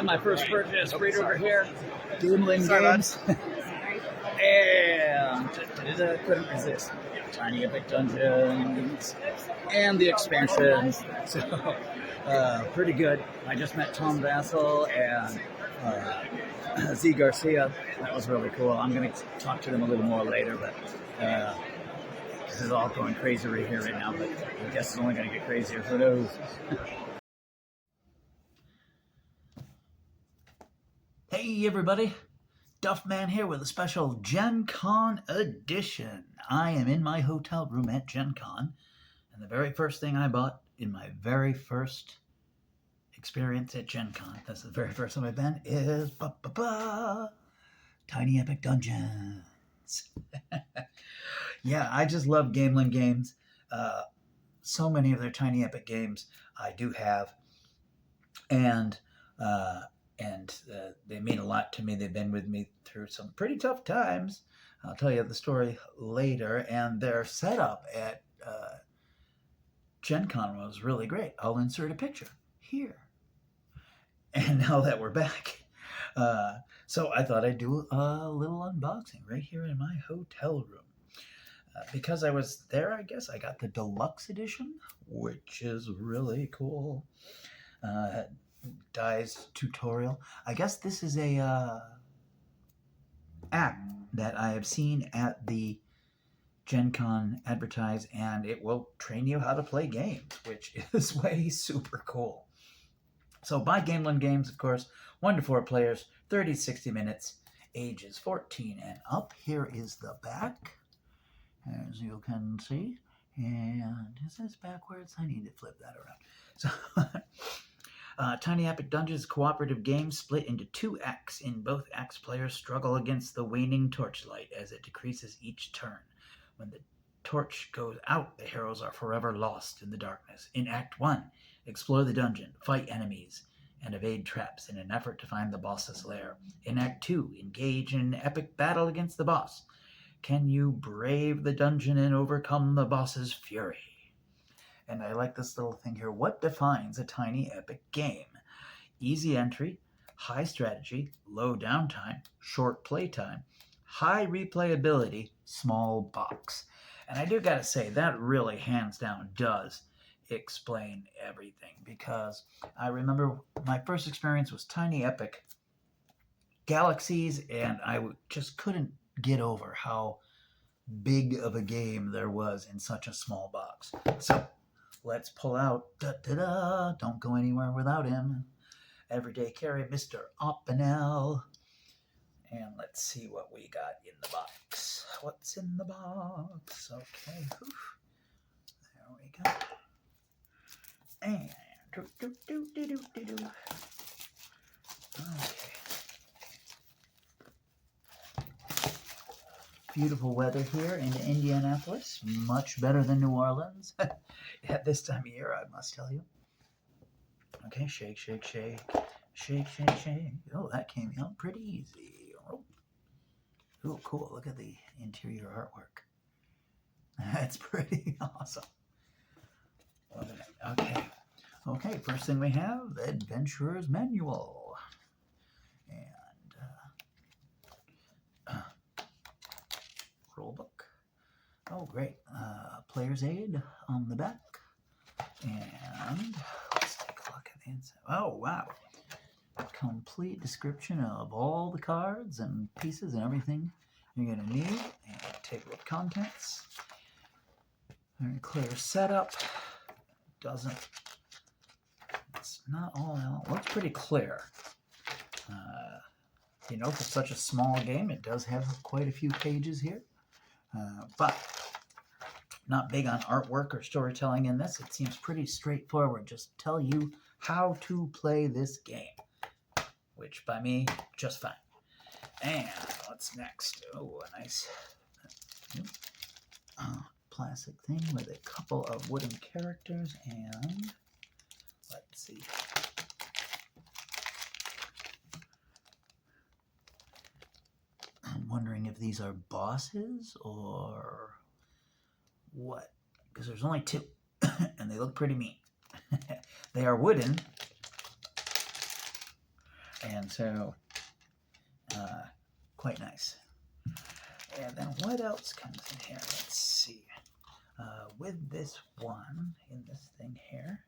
My first purchase right over here, Doomlin Games. And couldn't resist. Tiny Epic Dungeons and the expansions. So, pretty good. I just met Tom Vassel and Z Garcia. That was really cool. I'm going to talk to them a little more later, but this is all going crazy right here right now, but I guess it's only going to get crazier. Who knows? Hey everybody, Duffman here with a special Gen Con edition. I am in my hotel room at Gen Con, and the very first thing I bought in my very first experience at Gen Con, that's the very first time I've been, is Tiny Epic Dungeons. Yeah, I just love Gamelin Games. So many of their Tiny Epic games I do have, and they mean a lot to me. They've been with me through some pretty tough times. I'll tell you the story later. And their setup at Gen Con was really great. I'll insert a picture here. And now that we're back, so I thought I'd do a little unboxing right here in my hotel room. Because I was there, I guess I got the deluxe edition, which is really cool. Dice tutorial. I guess this is a app that I have seen at the Gen Con advertised, and it will train you how to play games, which is way super cool. So by Gamelin Games, of course, 1 to 4 players, 30 to 60 minutes, ages 14 and up. Here is the back, as you can see. And is this backwards? I need to flip that around. So Tiny Epic Dungeons cooperative game split into 2 acts. In both acts, players struggle against the waning torchlight as it decreases each turn. When the torch goes out, the heroes are forever lost in the darkness. In Act 1, explore the dungeon, fight enemies, and evade traps in an effort to find the boss's lair. In Act 2, engage in an epic battle against the boss. Can you brave the dungeon and overcome the boss's fury? And I like this little thing here. What defines a Tiny Epic game? Easy entry, high strategy, low downtime, short playtime, high replayability, small box. And I do gotta say, that really hands down does explain everything, because I remember my first experience was Tiny Epic Galaxies, and I just couldn't get over how big of a game there was in such a small box. So let's pull out, don't go anywhere without him, everyday carry, Mr. Oppenel. And let's see what we got in the box. What's in the box? Okay, there we go. And okay. Beautiful weather here in Indianapolis. Much better than New Orleans at this time of year, I must tell you. Okay, shake, shake, shake. Shake, shake, shake. Oh, that came out pretty easy. Oh, cool. Look at the interior artwork. That's pretty awesome. Okay, first thing we have, the Adventurer's Manual. And rulebook. Oh, great. Player's aid on the back. And let's take a look at the inside. Oh, wow. Complete description of all the cards and pieces and everything you're going to need. And table of contents. Very clear setup. It's not all out. Looks pretty clear. For such a small game, it does have quite a few pages here. But not big on artwork or storytelling in this. It seems pretty straightforward. Just tell you how to play this game, which by me, just fine. And what's next? Oh, a nice plastic thing with a couple of wooden characters. And let's see. I'm wondering if these are bosses or what, because there's only 2 and they look pretty mean. They are wooden, And so, quite nice. And then what else comes in here? Let's see. With this one, in this thing here,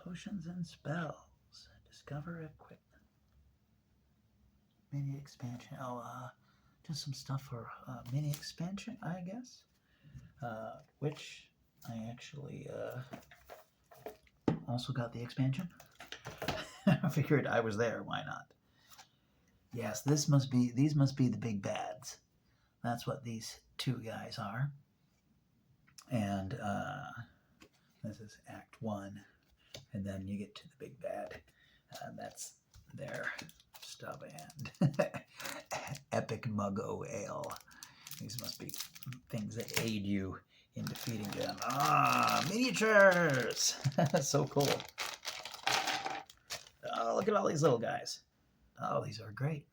potions and spells. Discover equipment. Mini expansion. Just some stuff for mini expansion, I guess. Which I actually also got the expansion. I figured I was there. Why not? Yes, these must be the big bads. That's what these two guys are. And this is Act 1. And then you get to the big bad. That's their stuff. And Epic Muggo Ale. These must be things that aid you in defeating them. Miniatures! So cool. Oh, look at all these little guys. Oh, these are great.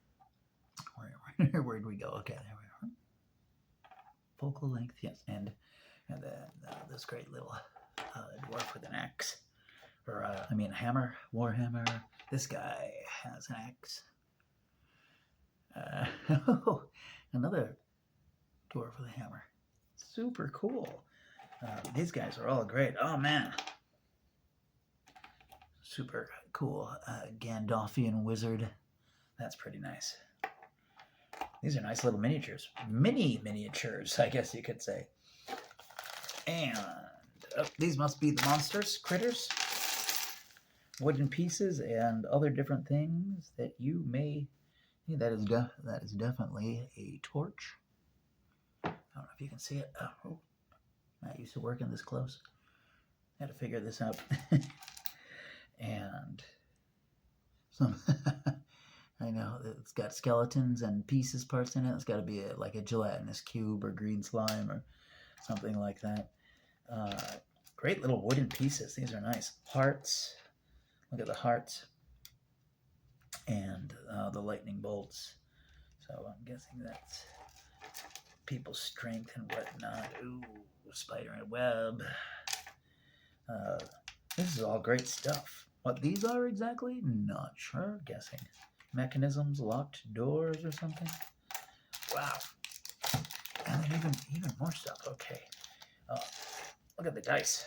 Where'd we go? Okay, there we are. Focal length, yes. And then this great little dwarf with an axe. Or, hammer, warhammer. This guy has an axe. Another dwarf with a hammer. Super cool. These guys are all great. Oh, man. Super cool. Gandalfian wizard. That's pretty nice. These are nice little miniatures. Mini miniatures, I guess you could say. And these must be the monsters, critters, wooden pieces, and other different things that you may. That is definitely a torch. I don't know if you can see it. Oh, not used to working this close. Had to figure this out. And some. I know it's got skeletons and pieces, parts in it. It's got to be like a gelatinous cube or green slime or something like that. Great little wooden pieces. These are nice. Hearts. Look at the hearts. And the lightning bolts. So I'm guessing that's people's strength and whatnot. Ooh, spider and web. This is all great stuff. What these are exactly? Not sure. Guessing. Mechanisms, locked doors or something. Wow. And then even more stuff. Okay. Look at the dice.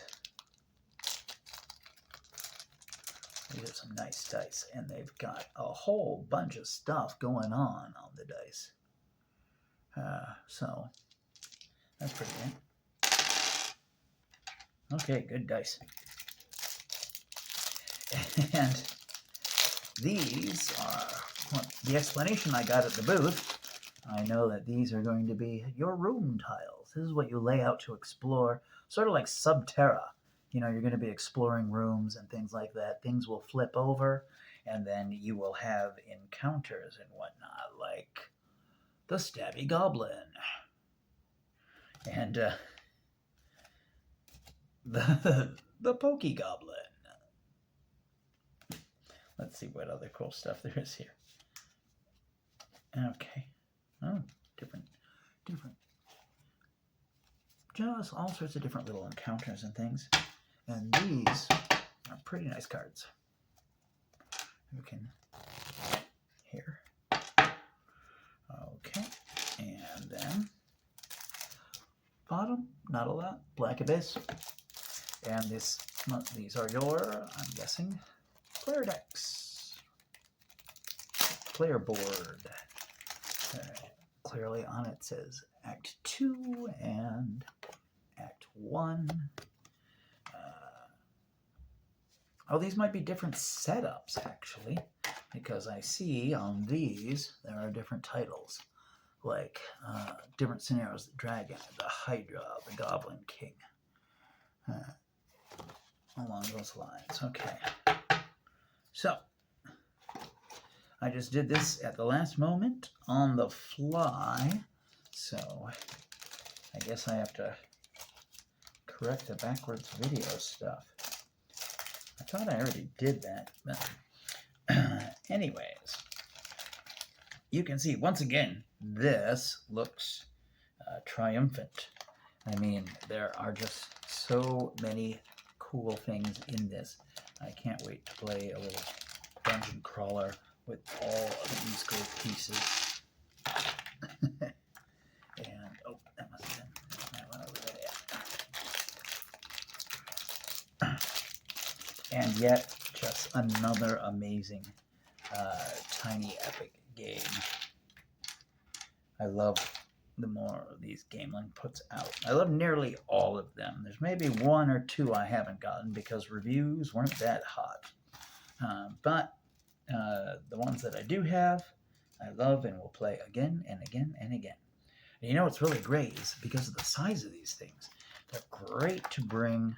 These are some nice dice. And they've got a whole bunch of stuff going on the dice. So, that's pretty neat. Okay, good dice. And these are the explanation I got at the booth. I know that these are going to be your room tiles. This is what you lay out to explore, sort of like Subterra. You know, you're going to be exploring rooms and things like that. Things will flip over, and then you will have encounters and whatnot, like the Stabby Goblin. And the Pokey Goblin. Let's see what other cool stuff there is here. Okay. Oh, different. Just all sorts of different little encounters and things. And these are pretty nice cards. You can here. Okay. And then bottom, not a lot. Black Abyss. And these are your, I'm guessing, player decks. Player board. Clearly on it says Act 2 and Act 1. These might be different setups, actually, because I see on these there are different titles, like different scenarios: the Dragon, the Hydra, the Goblin King, along those lines. Okay. So, I just did this at the last moment on the fly, so I guess I have to correct the backwards video stuff. I thought I already did that, but anyways, you can see once again this looks triumphant. I mean, there are just so many cool things in this. I can't wait to play a little dungeon crawler with all of these great pieces. And, oh, that must have been, that one over there. And yet, just another amazing tiny epic game. I love the more of these Gamelin puts out. I love nearly all of them. There's maybe one or two I haven't gotten because reviews weren't that hot. But the ones that I do have, I love and will play again and again and again. And you know what's really great is because of the size of these things, they're great to bring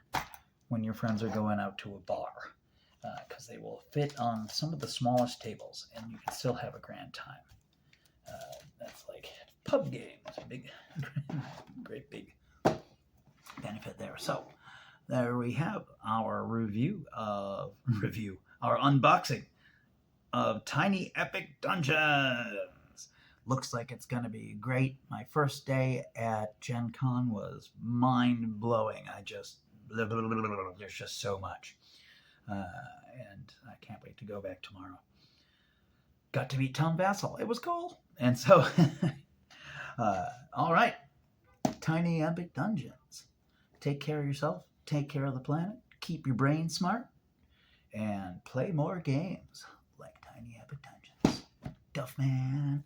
when your friends are going out to a bar, because they will fit on some of the smallest tables and you can still have a grand time. That's like pub games, big, great big benefit there. So there we have our our unboxing of Tiny Epic Dungeons. Looks like it's going to be great. My first day at Gen Con was mind-blowing. There's just so much. And I can't wait to go back tomorrow. Got to meet Tom Vassel. It was cool. And so, all right. Tiny Epic Dungeons. Take care of yourself. Take care of the planet. Keep your brain smart. And play more games like Tiny Epic Dungeons. Duff Man.